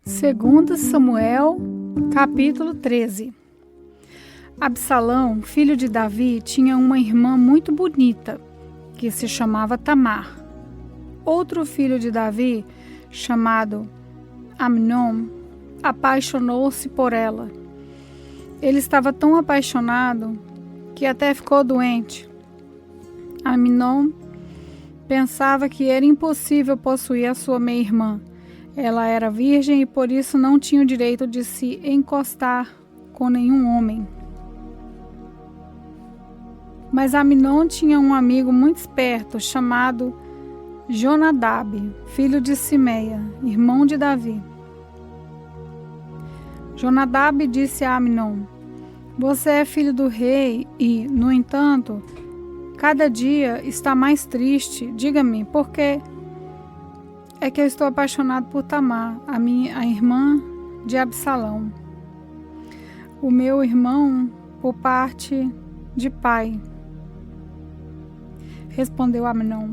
2 Samuel, capítulo 13. Absalão, filho de Davi, tinha uma irmã muito bonita, que se chamava Tamar. Outro filho de Davi, chamado Amnon, apaixonou-se por ela. Ele estava tão apaixonado que até ficou doente. Amnon pensava que era impossível possuir a sua meia-irmã. Ela era virgem e por isso não tinha o direito de se encostar com nenhum homem. Mas Amnon tinha um amigo muito esperto chamado Jonadab, filho de Simeia, irmão de Davi. Jonadab disse a Amnon: "Você é filho do rei e, no entanto, cada dia está mais triste. Diga-me, por quê? É que eu estou apaixonado por Tamar, a irmã de Absalão, o meu irmão por parte de pai." Respondeu Amnon.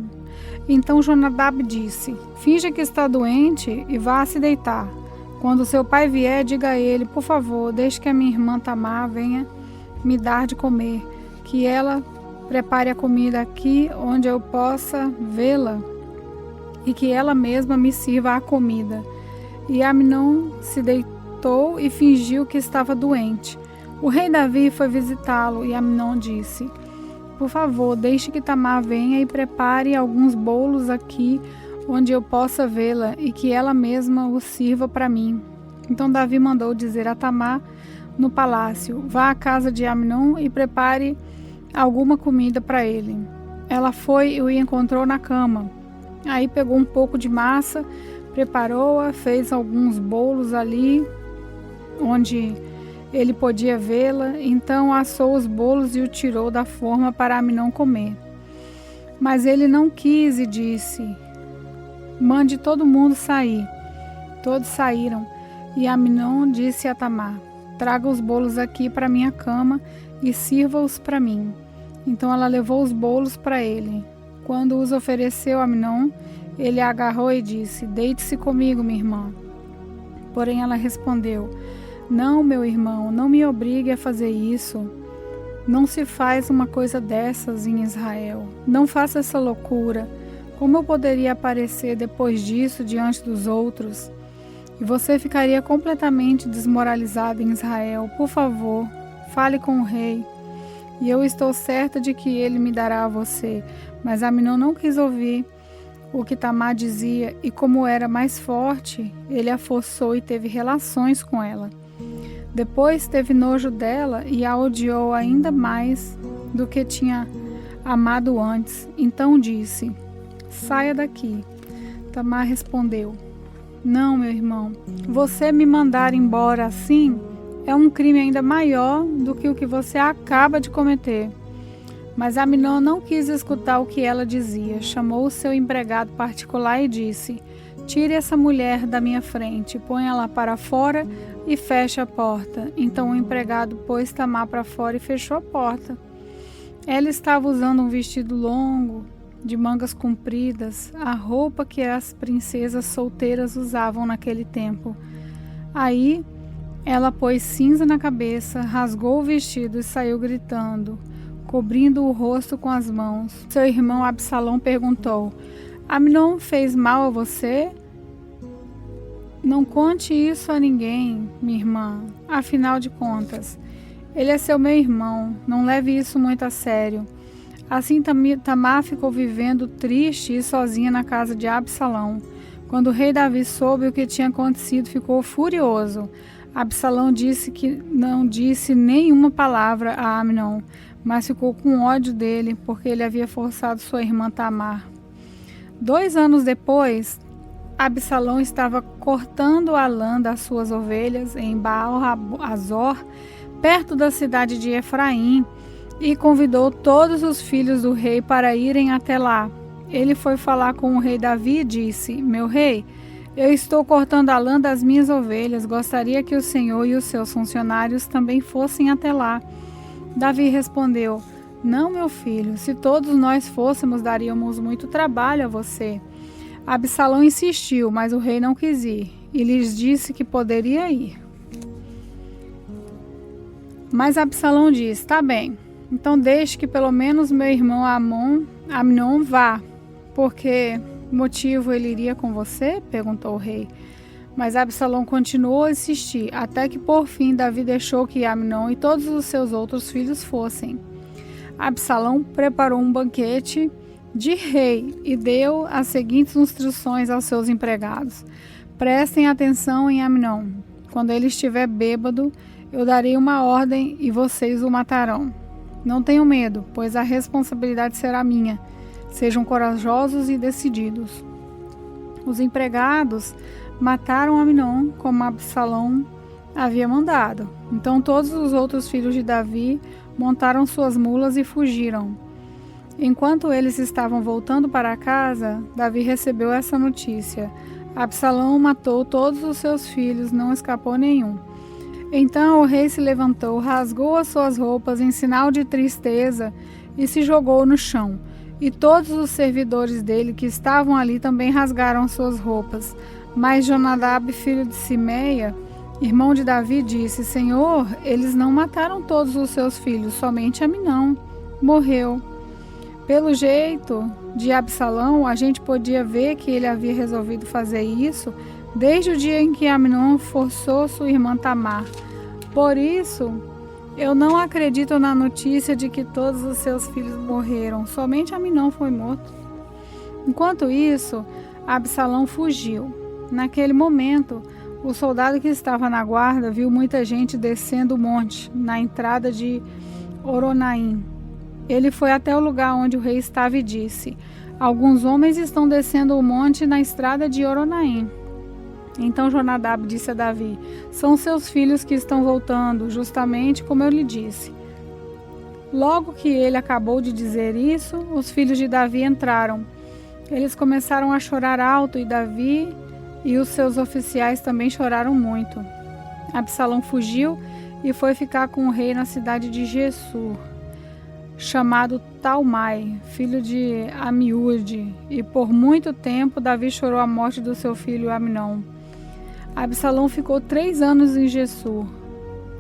Então Jonadab disse: "Finja que está doente e vá se deitar. Quando seu pai vier, diga a ele: por favor, deixe que a minha irmã Tamar venha me dar de comer, que ela prepare a comida aqui onde eu possa vê-la e que ela mesma me sirva a comida." E Amnon se deitou e fingiu que estava doente. O rei Davi foi visitá-lo e Amnon disse: "Por favor, deixe que Tamar venha e prepare alguns bolos aqui onde eu possa vê-la e que ela mesma o sirva para mim." Então Davi mandou dizer a Tamar no palácio: "Vá à casa de Amnon e prepare alguma comida para ele." Ela foi e o encontrou na cama. Aí pegou um pouco de massa, preparou-a, fez alguns bolos ali onde ele podia vê-la. Então assou os bolos e o tirou da forma para Amnon comer. Mas ele não quis e disse: "Mande todo mundo sair." Todos saíram e Amnon disse a Tamar: "Traga os bolos aqui para minha cama e sirva-os para mim." Então ela levou os bolos para ele. Quando os ofereceu a Amnon, ele a agarrou e disse: "Deite-se comigo, minha irmã." Porém ela respondeu: "Não, meu irmão, não me obrigue a fazer isso. Não se faz uma coisa dessas em Israel. Não faça essa loucura. Como eu poderia aparecer depois disso diante dos outros? E você ficaria completamente desmoralizado em Israel. Por favor, fale com o rei, e eu estou certa de que ele me dará a você." Mas Amnon não quis ouvir o que Tamar dizia, e como era mais forte, ele a forçou e teve relações com ela. Depois teve nojo dela e a odiou ainda mais do que tinha amado antes. Então disse: "Saia daqui." Tamar respondeu: "Não, meu irmão, você me mandar embora assim é um crime ainda maior do que o que você acaba de cometer." Mas Amnon não quis escutar o que ela dizia. Chamou o seu empregado particular e disse: "Tire essa mulher da minha frente, ponha-la para fora e feche a porta." Então o empregado pôs Tamar para fora e fechou a porta. Ela estava usando um vestido longo, de mangas compridas, a roupa que as princesas solteiras usavam naquele tempo. Aí ela pôs cinza na cabeça, rasgou o vestido e saiu gritando, cobrindo o rosto com as mãos. Seu irmão Absalão perguntou: "Amnon fez mal a você?" "Não conte isso a ninguém, minha irmã. Afinal de contas, ele é seu meu irmão. Não leve isso muito a sério." Assim Tamar ficou vivendo triste e sozinha na casa de Absalão. Quando o rei Davi soube o que tinha acontecido, ficou furioso. Absalão disse que não disse nenhuma palavra a Amnon, mas ficou com ódio dele porque ele havia forçado sua irmã Tamar. 2 anos depois, Absalão estava cortando a lã das suas ovelhas em Baal-Hazor, perto da cidade de Efraim, e convidou todos os filhos do rei para irem até lá. Ele foi falar com o rei Davi e disse: "Meu rei, eu estou cortando a lã das minhas ovelhas. Gostaria que o senhor e os seus funcionários também fossem até lá." Davi respondeu: "Não, meu filho, se todos nós fôssemos, daríamos muito trabalho a você." Absalão insistiu, mas o rei não quis ir. e lhes disse que poderia ir. Mas Absalão disse: tá bem, então deixe que pelo menos meu irmão Amnon vá. Por que motivo ele iria com você? Perguntou o rei. Mas Absalão continuou a insistir, até que por fim Davi deixou que Amnon e todos os seus outros filhos fossem. Absalão preparou um banquete de rei e deu as seguintes instruções aos seus empregados: prestem atenção em Amnon. Quando ele estiver bêbado, eu darei uma ordem e vocês o matarão. Não tenham medo, pois a responsabilidade será minha. Sejam corajosos e decididos. Os empregados mataram Amnon como Absalão havia mandado. Então todos os outros filhos de Davi montaram suas mulas e fugiram. Enquanto eles estavam voltando para casa, Davi recebeu essa notícia: Absalão matou todos os seus filhos, não escapou nenhum. Então o rei se levantou, rasgou as suas roupas em sinal de tristeza e se jogou no chão. E todos os servidores dele que estavam ali também rasgaram suas roupas. Mas Jonadab, filho de Simeia, irmão de Davi, disse: Senhor, eles não mataram todos os seus filhos, somente Amnon morreu. Pelo jeito de Absalão, a gente podia ver que ele havia resolvido fazer isso desde o dia em que Amnon forçou sua irmã Tamar. Por isso, eu não acredito na notícia de que todos os seus filhos morreram, somente Amnon foi morto. Enquanto isso, Absalão fugiu. Naquele momento, o soldado que estava na guarda viu muita gente descendo o monte, na entrada de Oronaim. Ele foi até o lugar onde o rei estava e disse: alguns homens estão descendo o monte na estrada de Oronaim. Então Jonadab disse a Davi: são seus filhos que estão voltando, justamente como eu lhe disse. Logo que ele acabou de dizer isso, os filhos de Davi entraram. Eles começaram a chorar alto e Davi e os seus oficiais também choraram muito. Absalão fugiu e foi ficar com o rei na cidade de Gessur, chamado Talmai, filho de Amiúde, e por muito tempo Davi chorou a morte do seu filho Amnon. Absalão ficou 3 anos em Gessur.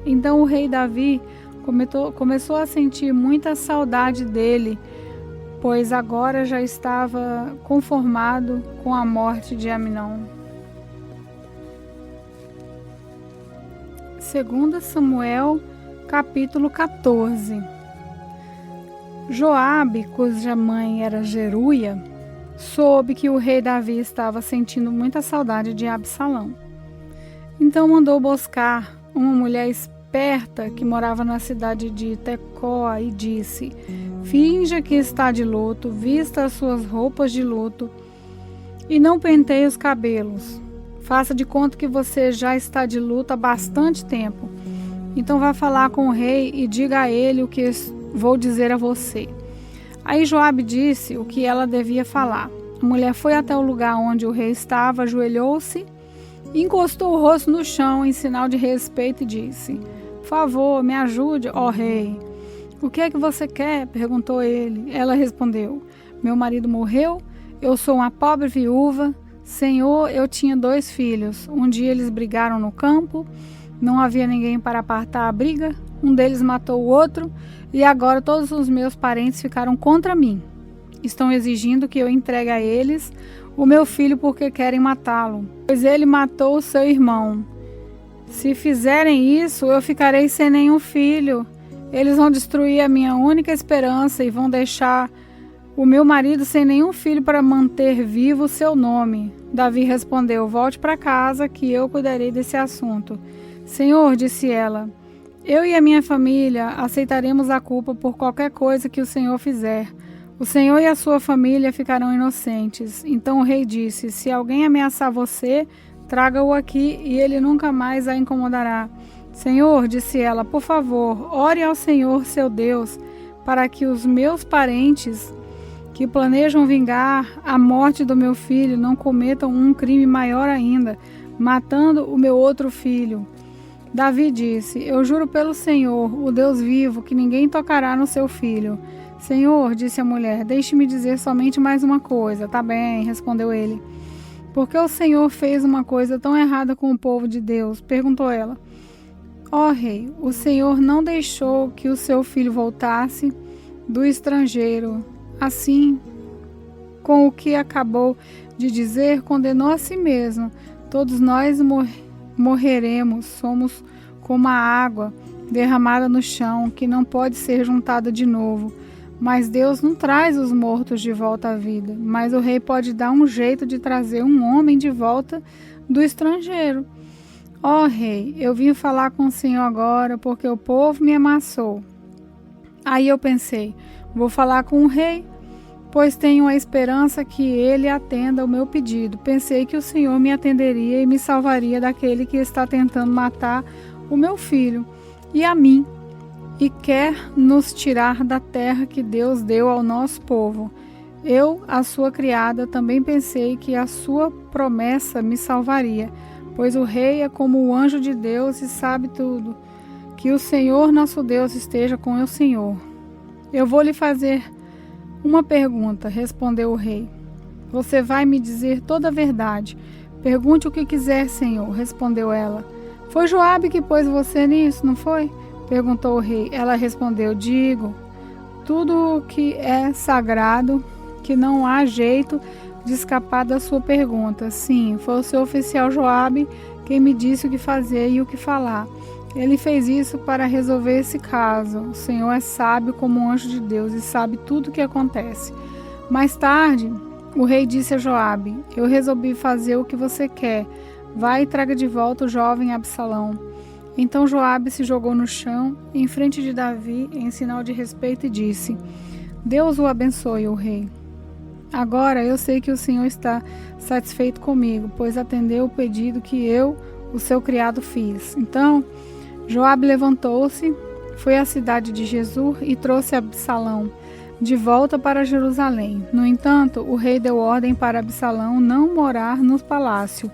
Então o rei Davi começou a sentir muita saudade dele, pois agora já estava conformado com a morte de Amnon. 2 Samuel, capítulo 14. Joabe, cuja mãe era Zeruia, soube que o rei Davi estava sentindo muita saudade de Absalão. Então mandou buscar uma mulher esperta que morava na cidade de Tecoa e disse: finja que está de luto, vista as suas roupas de luto e não penteie os cabelos. Faça de conta que você já está de luto há bastante tempo. Então vá falar com o rei e diga a ele o que vou dizer a você. Aí Joabe disse o que ela devia falar. A mulher foi até o lugar onde o rei estava, ajoelhou-se, encostou o rosto no chão em sinal de respeito e disse: por favor, me ajude, ó rei. O que é que você quer? Perguntou ele. Ela respondeu: meu marido morreu, eu sou uma pobre viúva. Senhor, eu tinha 2 filhos. Um dia eles brigaram no campo, não havia ninguém para apartar a briga. Um deles matou o outro e agora todos os meus parentes ficaram contra mim. Estão exigindo que eu entregue a eles o meu filho porque querem matá-lo, pois ele matou o seu irmão. Se fizerem isso, eu ficarei sem nenhum filho. Eles vão destruir a minha única esperança e vão deixar o meu marido sem nenhum filho para manter vivo o seu nome. Davi respondeu: volte para casa que eu cuidarei desse assunto. Senhor, disse ela, eu e a minha família aceitaremos a culpa por qualquer coisa que o Senhor fizer. O Senhor e a sua família ficarão inocentes. Então o rei disse: se alguém ameaçar você, traga-o aqui e ele nunca mais a incomodará. Senhor, disse ela, por favor, ore ao Senhor, seu Deus, para que os meus parentes que planejam vingar a morte do meu filho não cometam um crime maior ainda, matando o meu outro filho. Davi disse: eu juro pelo Senhor, o Deus vivo, que ninguém tocará no seu filho. Senhor, disse a mulher, deixe-me dizer somente mais uma coisa. Tá bem, respondeu ele. por que o Senhor fez uma coisa tão errada com o povo de Deus? Perguntou ela. Ó rei, o Senhor não deixou que o seu filho voltasse do estrangeiro. Assim, com o que acabou de dizer, condenou a si mesmo. Todos nós morreremos, somos como a água derramada no chão, que não pode ser juntada de novo. Mas Deus não traz os mortos de volta à vida. Mas o rei pode dar um jeito de trazer um homem de volta do estrangeiro. Ó rei, eu vim falar com o Senhor agora, porque o povo me amassou. Aí eu pensei, vou falar com o rei, pois tenho a esperança que ele atenda o meu pedido. Pensei que o Senhor me atenderia e me salvaria daquele que está tentando matar o meu filho e a mim, e quer nos tirar da terra que Deus deu ao nosso povo. Eu, a sua criada, também pensei que a sua promessa me salvaria, pois o rei é como o anjo de Deus e sabe tudo. Que o Senhor nosso Deus esteja com o Senhor. Eu vou lhe fazer uma pergunta, respondeu o rei. Você vai me dizer toda a verdade. Pergunte o que quiser, Senhor, respondeu ela. Foi Joabe que pôs você nisso, não foi? Perguntou o rei. Ela respondeu, digo, tudo que é sagrado, que não há jeito de escapar da sua pergunta. Sim, foi o seu oficial Joabe quem me disse o que fazer e o que falar. Ele fez isso para resolver esse caso. O Senhor é sábio como um anjo de Deus e sabe tudo o que acontece. Mais tarde, o rei disse a Joabe, eu resolvi fazer o que você quer. Vai e traga de volta o jovem Absalão. Então Joabe se jogou no chão, em frente de Davi, em sinal de respeito, e disse, Deus o abençoe, o rei. Agora eu sei que o Senhor está satisfeito comigo, pois atendeu o pedido que eu, o seu criado, fiz. Então Joabe levantou-se, foi à cidade de Jesur e trouxe Absalão de volta para Jerusalém. No entanto, o rei deu ordem para Absalão não morar no palácio.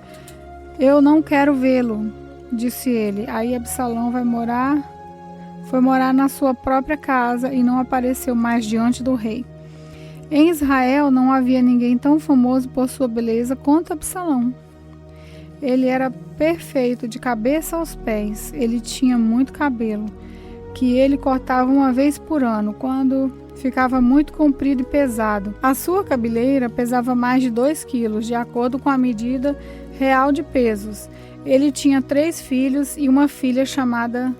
Eu não quero vê-lo, disse ele. Aí Absalão foi morar na sua própria casa e não apareceu mais diante do rei. Em Israel não havia ninguém tão famoso por sua beleza quanto Absalão. Ele era perfeito de cabeça aos pés. Ele tinha muito cabelo, que ele cortava uma vez por ano, quando ficava muito comprido e pesado. A sua cabeleira pesava mais de 2 quilos, de acordo com a medida real de pesos. Ele tinha 3 filhos e uma filha chamada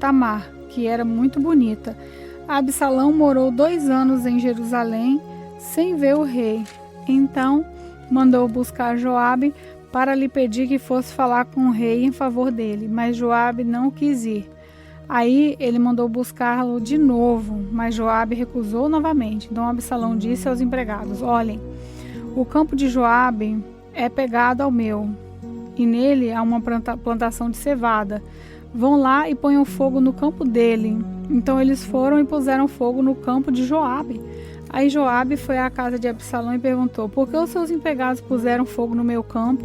Tamar, que era muito bonita. Absalão morou 2 anos em Jerusalém, sem ver o rei. Então mandou buscar Joabe para lhe pedir que fosse falar com o rei em favor dele, mas Joabe não quis ir. Aí ele mandou buscá-lo de novo, mas Joabe recusou novamente. Então Absalão disse aos empregados, olhem, o campo de Joabe é pegado ao meu, e nele há uma plantação de cevada. Vão lá e ponham fogo no campo dele. Então eles foram e puseram fogo no campo de Joabe. Aí Joabe foi à casa de Absalão e perguntou, por que os seus empregados puseram fogo no meu campo?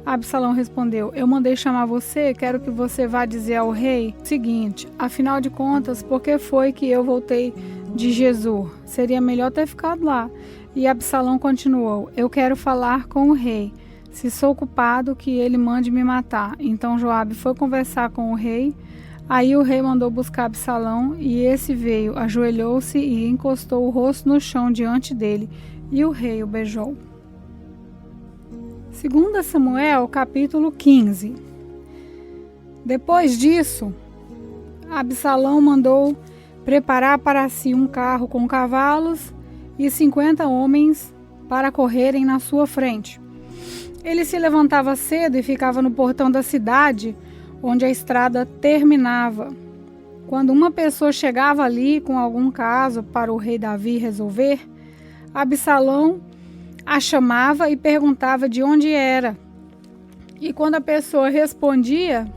Absalão respondeu, eu mandei chamar você, quero que você vá dizer ao rei o seguinte, afinal de contas, por que foi que eu voltei de Jesur? Seria melhor ter ficado lá. E Absalão continuou, eu quero falar com o rei. Se sou culpado, que ele mande me matar. Então Joabe foi conversar com o rei. Aí o rei mandou buscar Absalão, e esse veio, ajoelhou-se e encostou o rosto no chão diante dele, e o rei o beijou. 2 Samuel, capítulo 15. Depois disso, Absalão mandou preparar para si um carro com cavalos e 50 homens para correrem na sua frente. Ele se levantava cedo e ficava no portão da cidade, onde a estrada terminava. Quando uma pessoa chegava ali com algum caso para o rei Davi resolver, Absalão a chamava e perguntava de onde era. E quando a pessoa respondia,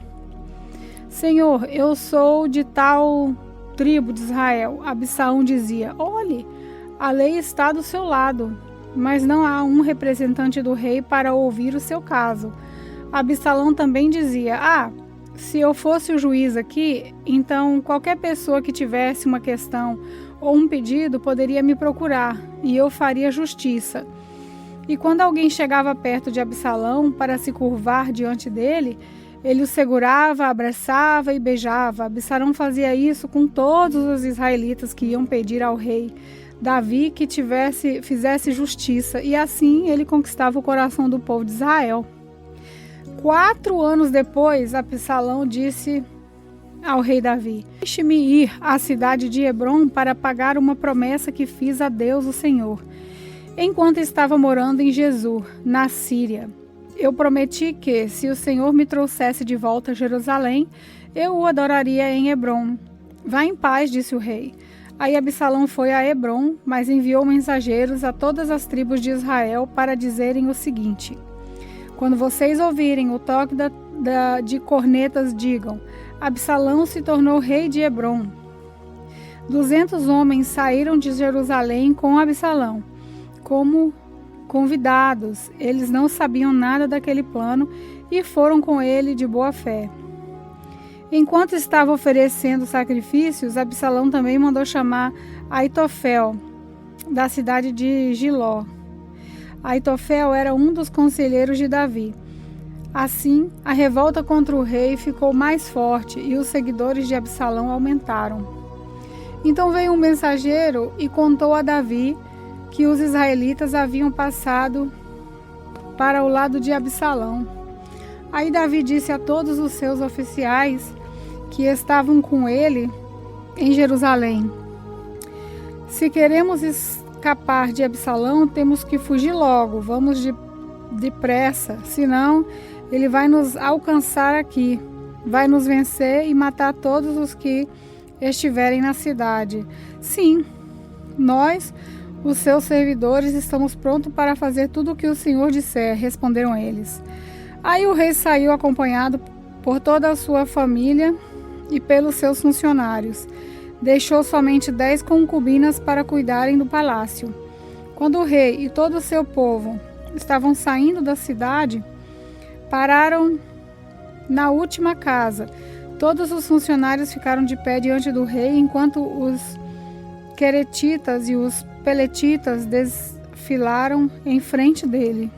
Senhor, eu sou de tal tribo de Israel, Absalão dizia, olhe, a lei está do seu lado, mas não há um representante do rei para ouvir o seu caso. Absalão também dizia, se eu fosse o juiz aqui, então qualquer pessoa que tivesse uma questão ou um pedido poderia me procurar e eu faria justiça. E quando alguém chegava perto de Absalão para se curvar diante dele, ele o segurava, abraçava e beijava. Absalão fazia isso com todos os israelitas que iam pedir ao rei Davi que fizesse justiça, e assim ele conquistava o coração do povo de Israel. 4 anos depois, Absalão disse ao rei Davi: deixe-me ir à cidade de Hebrom para pagar uma promessa que fiz a Deus, o Senhor, enquanto estava morando em Gesur, na Síria. Eu prometi que, se o Senhor me trouxesse de volta a Jerusalém, eu o adoraria em Hebrom. Vá em paz, disse o rei. Aí Absalão foi a Hebrom, mas enviou mensageiros a todas as tribos de Israel para dizerem o seguinte: quando vocês ouvirem o toque de cornetas, digam: Absalão se tornou rei de Hebrom. 200 homens saíram de Jerusalém com Absalão, como convidados. Eles não sabiam nada daquele plano e foram com ele de boa fé. Enquanto estava oferecendo sacrifícios, Absalão também mandou chamar Aitofel, da cidade de Giló. Aitofel era um dos conselheiros de Davi. Assim, a revolta contra o rei ficou mais forte e os seguidores de Absalão aumentaram. Então veio um mensageiro e contou a Davi que os israelitas haviam passado para o lado de Absalão. Aí Davi disse a todos os seus oficiais que estavam com ele em Jerusalém: se queremos escapar de Absalão, temos que fugir logo, vamos depressa, senão ele vai nos alcançar aqui, vai nos vencer e matar todos os que estiverem na cidade. Sim, nós, os seus servidores, estamos prontos para fazer tudo o que o Senhor disser, responderam eles. Aí o rei saiu acompanhado por toda a sua família e pelos seus funcionários. Deixou somente 10 concubinas para cuidarem do palácio. Quando o rei e todo o seu povo estavam saindo da cidade, pararam na última casa. Todos os funcionários ficaram de pé diante do rei, enquanto os queretitas e os peletitas desfilaram em frente dele.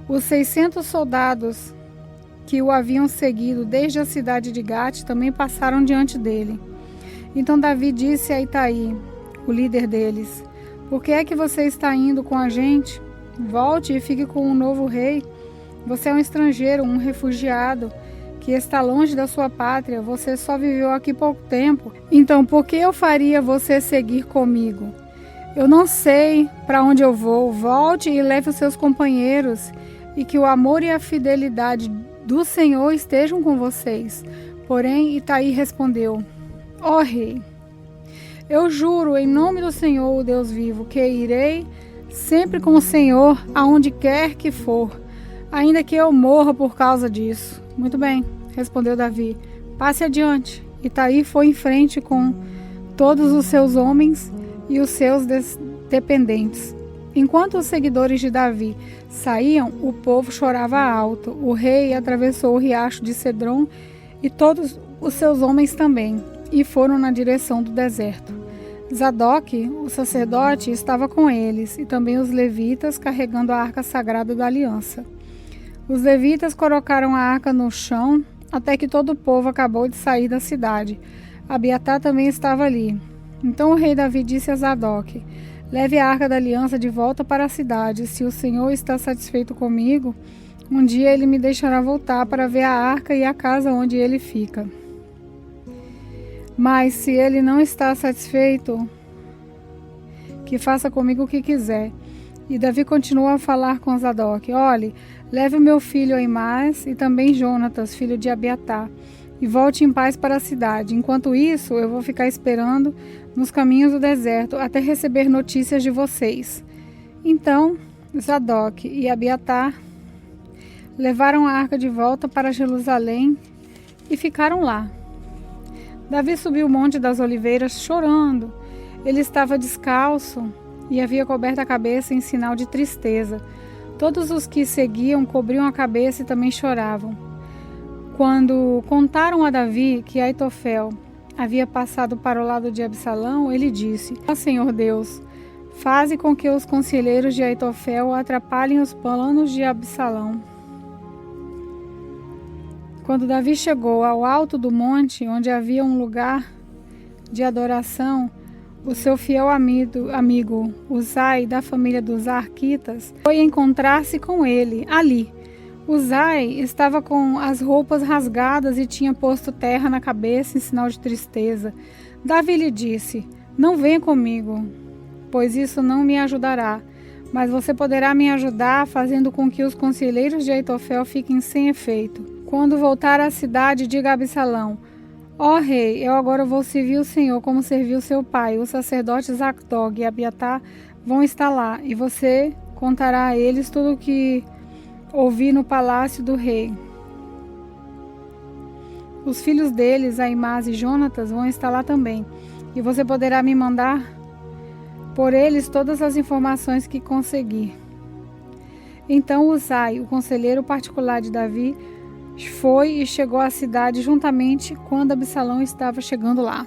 Os 600 soldados que o haviam seguido desde a cidade de Gate também passaram diante dele. Então Davi disse a Itai, o líder deles: por que é que você está indo com a gente? Volte e fique com o novo rei. Você é um estrangeiro, um refugiado, que está longe da sua pátria. Você só viveu aqui pouco tempo. Então, por que eu faria você seguir comigo? Eu não sei para onde eu vou. Volte e leve os seus companheiros, e que o amor e a fidelidade do Senhor estejam com vocês. Porém, Itai respondeu: ó rei, eu juro em nome do Senhor, o Deus vivo, que irei sempre com o Senhor aonde quer que for, ainda que eu morra por causa disso. Muito bem, respondeu Davi, passe adiante. Itai foi em frente com todos os seus homens e os seus dependentes. Enquanto os seguidores de Davi saíam, o povo chorava alto. O rei atravessou o riacho de Cedron e todos os seus homens também, e foram na direção do deserto. Zadok, o sacerdote, estava com eles, e também os levitas carregando a arca sagrada da aliança. Os levitas colocaram a arca no chão até que todo o povo acabou de sair da cidade. Abiatar também estava ali. Então o rei Davi disse a Zadok: leve a arca da aliança de volta para a cidade. Se o Senhor está satisfeito comigo, um dia ele me deixará voltar para ver a arca e a casa onde ele fica. Mas se ele não está satisfeito, que faça comigo o que quiser. E Davi continuou a falar com Zadok: olhe, leve o meu filho Aimás e também Jonatas, filho de Abiatar, e volte em paz para a cidade. Enquanto isso, eu vou ficar esperando nos caminhos do deserto até receber notícias de vocês. Então, Zadok e Abiatar levaram a arca de volta para Jerusalém e ficaram lá. Davi subiu o Monte das Oliveiras chorando. Ele estava descalço e havia coberto a cabeça em sinal de tristeza. Todos os que seguiam cobriam a cabeça e também choravam. Quando contaram a Davi que Aitofel havia passado para o lado de Absalão, ele disse: ó Senhor Deus, Faze com que os conselheiros de Aitofel atrapalhem os planos de Absalão. Quando Davi chegou ao alto do monte, onde havia um lugar de adoração, o seu fiel amigo Uzai, da família dos Arquitas, foi encontrar-se com ele ali. Uzai estava com as roupas rasgadas e tinha posto terra na cabeça em sinal de tristeza. Davi lhe disse: não venha comigo, pois isso não me ajudará, mas você poderá me ajudar fazendo com que os conselheiros de Aitofel fiquem sem efeito. Quando voltar à cidade, diga a Absalão: ó rei, eu agora vou servir o Senhor como serviu seu pai. Os sacerdotes Actog e Abiatar vão estar lá, e você contará a eles tudo o que ouvi no palácio do rei. Os filhos deles, Aimás e Jonatas, vão estar lá também, e você poderá me mandar por eles todas as informações que conseguir. Então Uzai, o conselheiro particular de Davi, foi e chegou à cidade juntamente quando Absalão estava chegando lá.